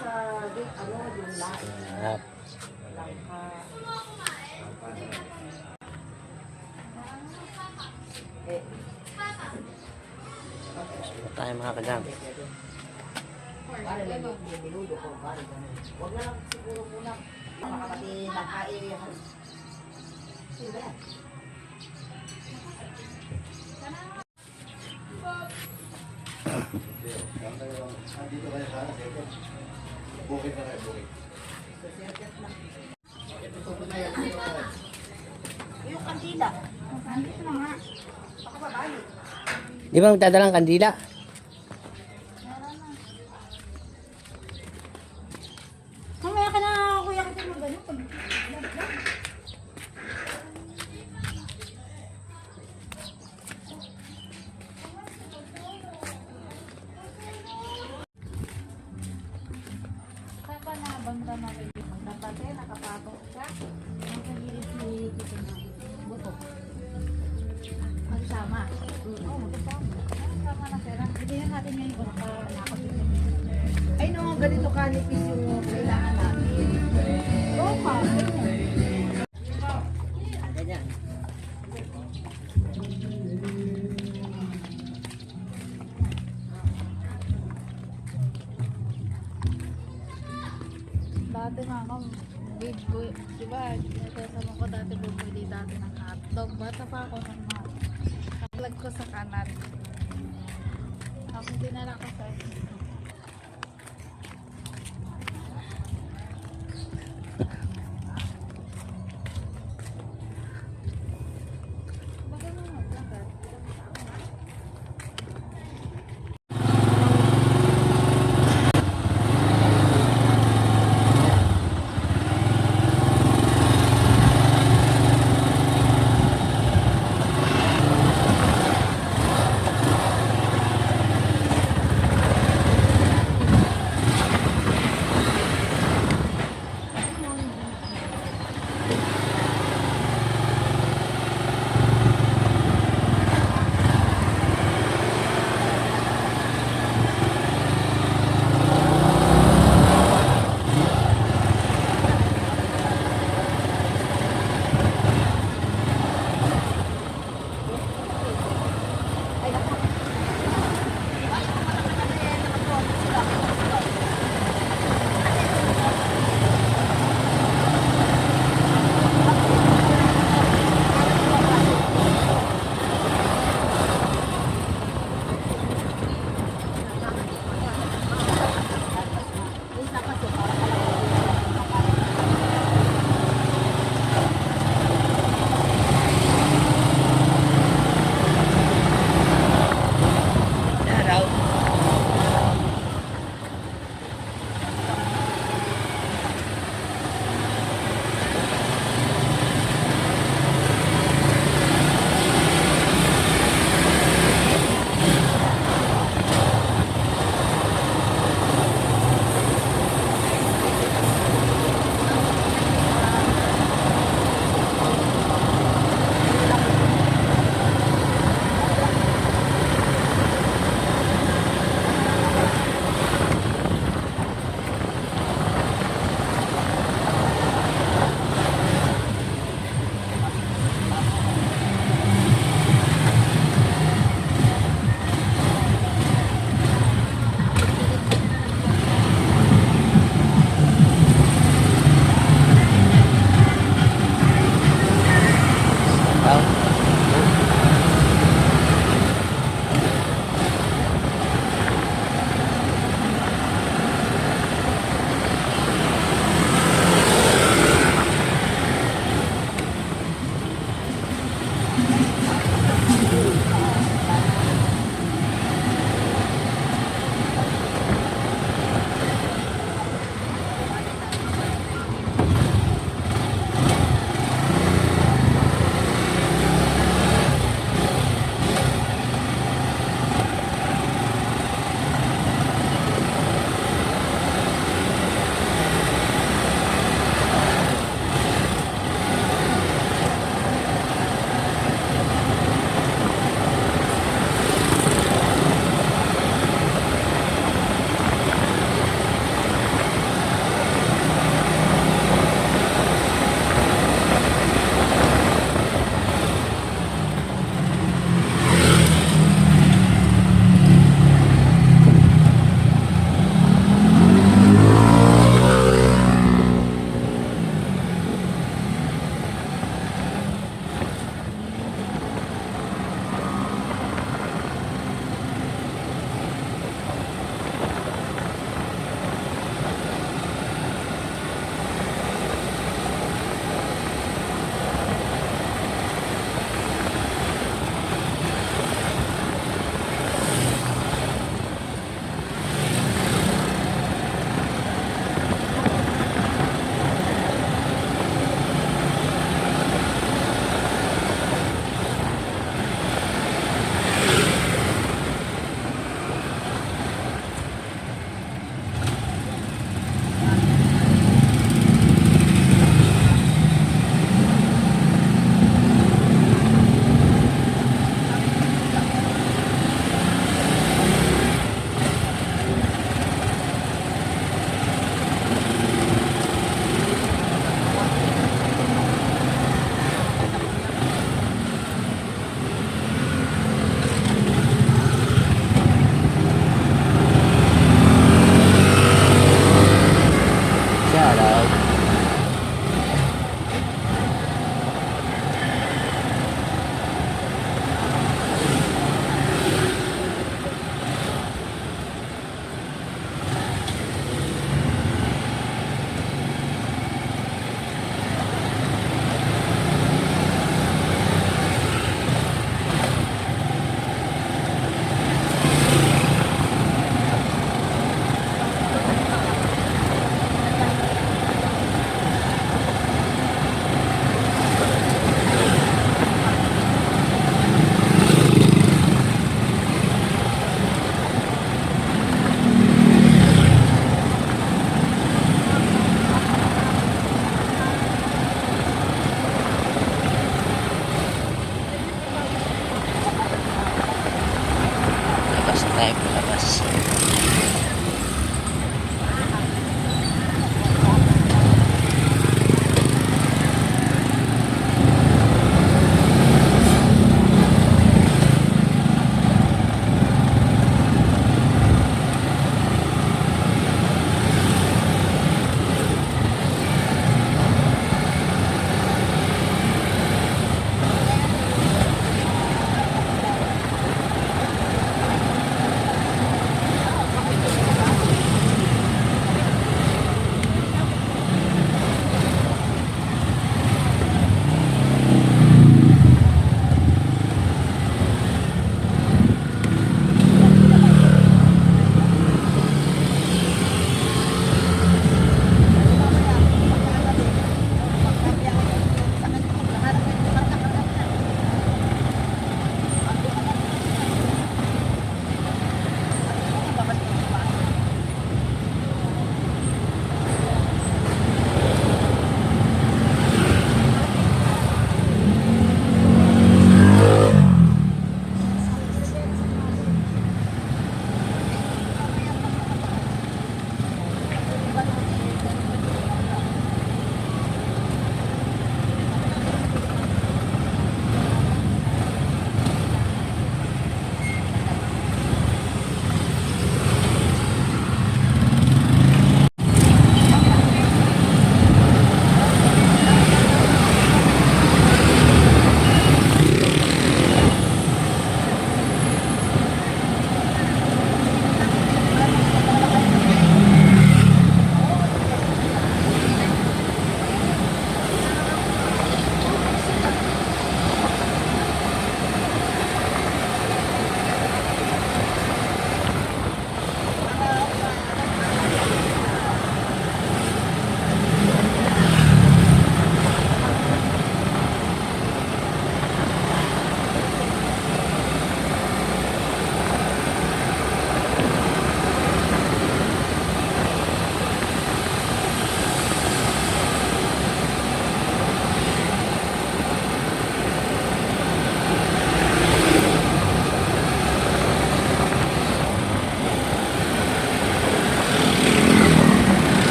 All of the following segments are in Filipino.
sa ano, yung lain. Langka. Tayo mga kajam. Para lang yung minudo ko. Huwag na lang siguro muna. Makapati nakain. Sino ba yan? Dito kayo sana, siyempre. Bukit na kayo, bukit. Yung kandila. Nandito na nga. Baka babae. Di ba magdadalang kandila? Mamaya ka na, kuya, kita mo ganun. Saka na, banda na rin. Dapat eh, nakapatok ka. Ang kagilit ni kita na buto. Magsama. Oo, magsama. Magsama na, sir. Hindi na natin ngayon kung nakapit. Ay, no, ganito kanipis yung kailangan natin. Oo ka. Ganyan. Dati nga ako, diba, sinasama ko dati bumili dati ng hotdog. Bata pa ako ng mga naklag ko sa kanan. Ako dinala ko sa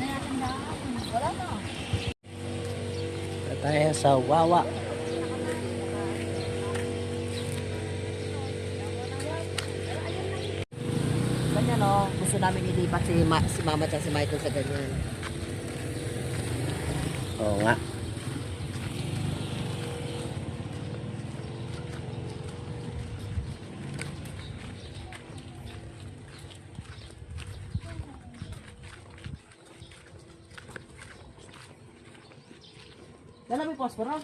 na natin daan. Wala na. Punta tayo sa Wawa. Ganyan o, gusto namin ilipat si Mama at si Michael sa ganyan. Oo nga. Dala may posporo?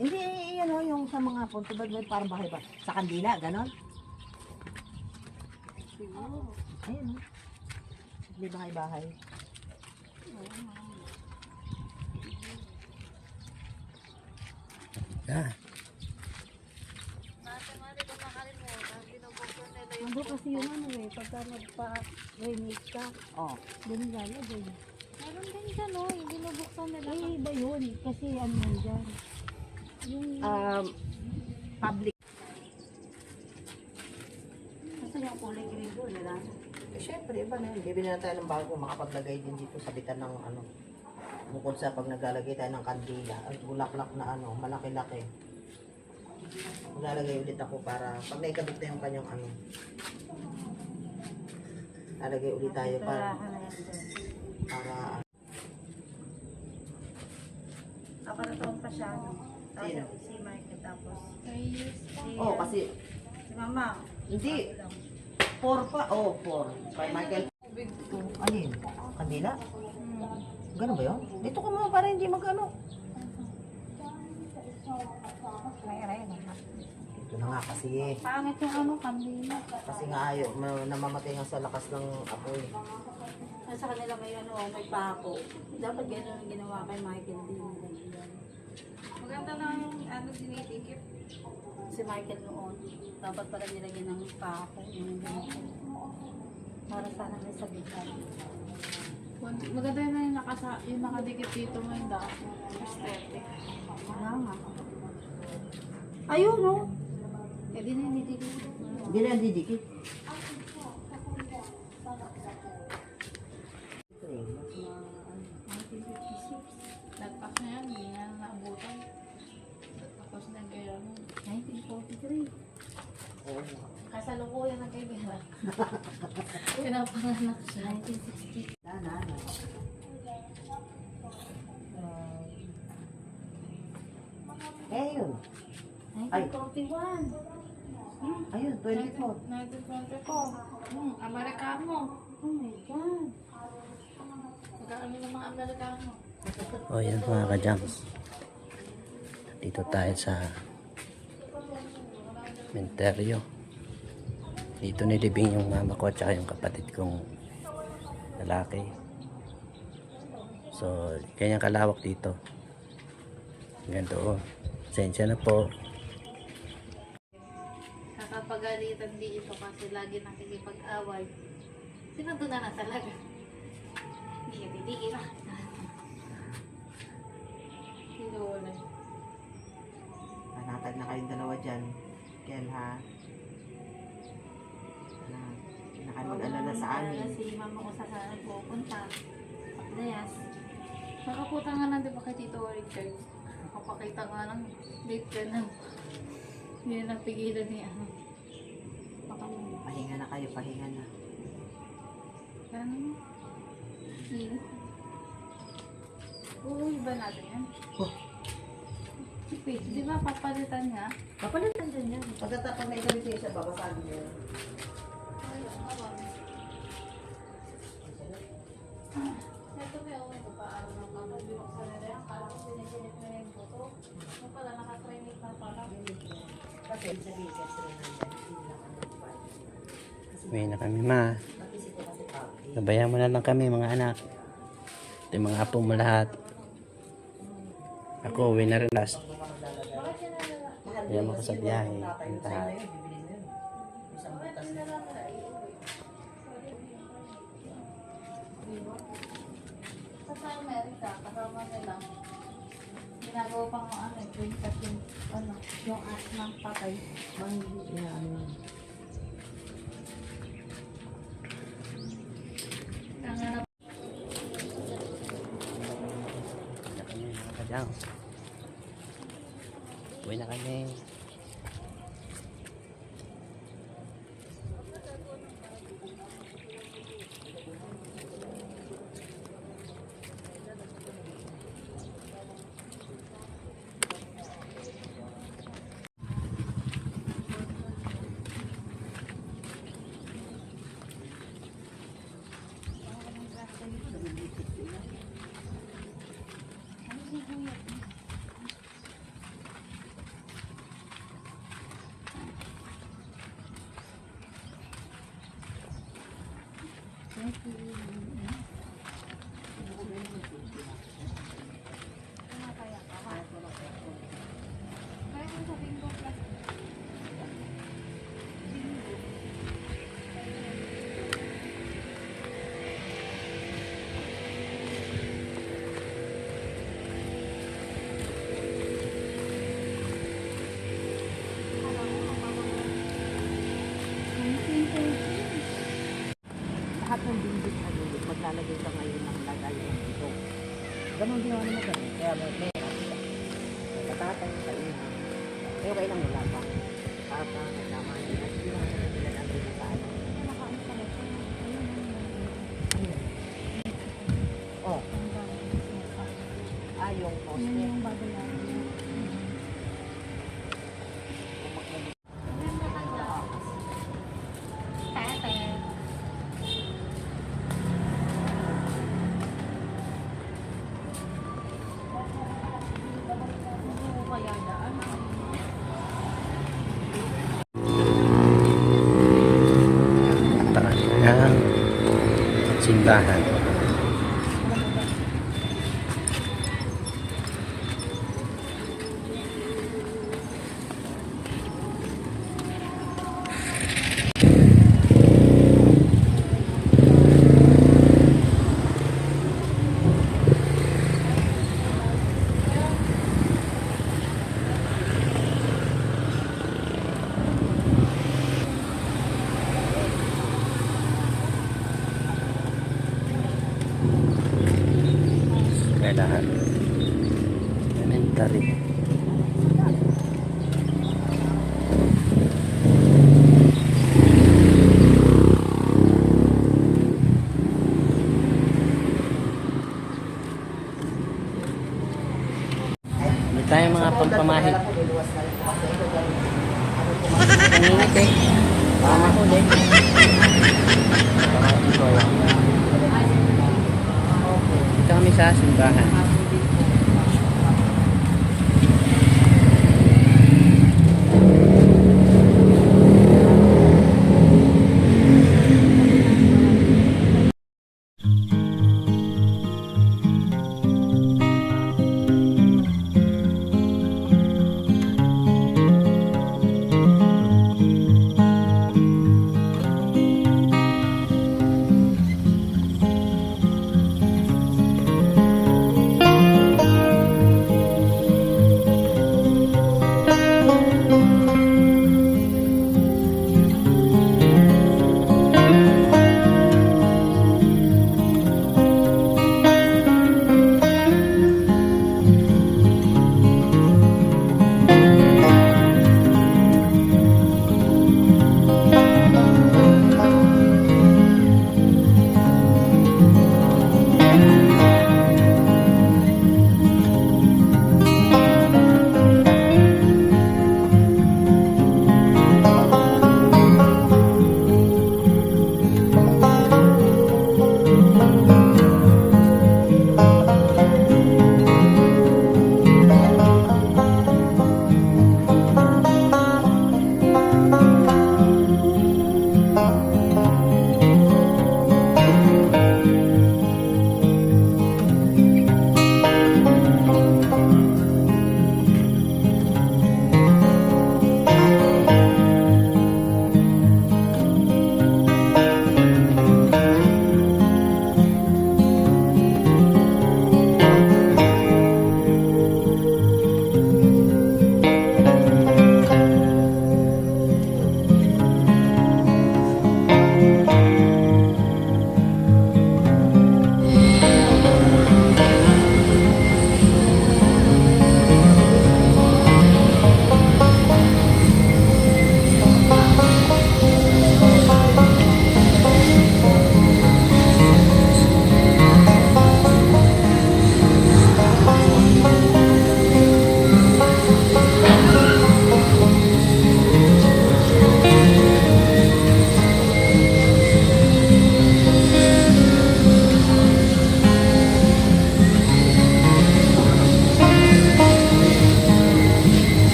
Hindi, yan o, yung sa mga punto ba parang bahay ba? Sa kandila, ganon? Ayun o. Hindi bahay-bahay. Ah, Ando kasi yung ano eh, pagka magpa-remake ka, Oh. doon nilalagay. Meron din dyan oh, yung binubuksan nila. Ay, iba yun, kasi ano yan dyan. Yung, Public. Kasi yung kulay green doon, nila. Eh, syempre, iba na yun. Bibili na tayo ng bago, makapaglagay din dito sa bitan ng ano. Bukod sa pag naglalagay tayo ng kandila, at bulaklak na ano, malaki-laki. Maglalagay ulit ako para, pag naikabit na yung kanyang ano, lalagay ulit tayo para Aparatoon pa siya. Sino? Si Michael tapos. Oh, kasi, Si Mama. hindi. 4 pa. Oh, 4. Kay Michael. Ano yun? Kandila? Gano'n ba yun? Dito ka mo para hindi mag-ano. Ito na nga kasi eh. pangit yung ano, kandila. Kasi nga ayaw, namamatay nga sa lakas ng apoy. Sa kanila may ano, may pako. Dapat gano'n ang ginawa kay Michael din. Maganda na yung ano, dinidikit. Si Michael noon, dapat pala nilagyan ng pako. Yung ganito. Para sana may sabitan. Maganda na yung nakadikit dito ngayon dahil aesthetic. Wala nga. Ayun no. Eh di na hindi dikit. Hindi na didikit. Nagpas na yan, hindi na naabutan. Tapos nag-gaya mo. 1943. Oo. Kasalukuyan ng kaibigan. Pinapanganak siya. 1960. Na. Eh, yun. Ay. 1941. Ayun, 24. 1924. Amerikano. Oh my God. Magkano ng mga Amerikano? o yan mga ka-jams. Dito tayo sa menteryo. Dito nilibing yung mama ko at saka yung kapatid kong lalaki. So, ganyan kalawak dito. Hanggang doon. Sensya na po. Kakapagalitan dito kasi lagi nakikipag-away. Sino doon na talaga? Hindi ka titigil na. Hinulay. Nanatag na kayong dalawa dyan. Kel, ha? Hindi na kayo mag-alala sa amin. Si Mama ko sa saan pupunta. Pagdayas. Nakaputa nga lang di ba kay Tito Richard? Nakapakita nga lang late ka na. Hindi na napigilan niya. Pahinga na kayo, pahinga na. Ano? Hindi. Uy, ba natin yan? Oh. Si Paige, di ba papalitan niya? Kapalitan dyan yan. Pagkatapos na ikabit sa isa, babasagin niya. Ito may ako ito pa ano ng mga binuksan nila yan. Parang sinisilip na yung buto. Yung pala nakatraining na pala. Kasi sabihin kasi rin nandyan. Hindi lang ano pa. Uwi na kami ma. Mag-isip ko kasi papi. Gabayan mo na lang kami mga anak. Ito yung mga apo mo lahat. Ako uwi na rin last. Kaya mo ko sa biyahe. Punta. Isang butas na. kasama nila. Ginagawa pang ano, printat yung ano, yung at ng patay. Yan. Nanganap. Uwi na kami mga kadyang. Uwi na kami. Lahat ng bindit na dulit, maglalagay ka ngayon ng lagay ng ito. Ganon din naman ganun. Kaya may katatay sa ina. Pero kailang wala pa. Tata, naglaman nila. Hindi naman nila ang rin sa ano. Oh, yung poste. Yun yung babayaran niya. Ng simbahan. Kailangan elementary. May tayong mga pampamahit.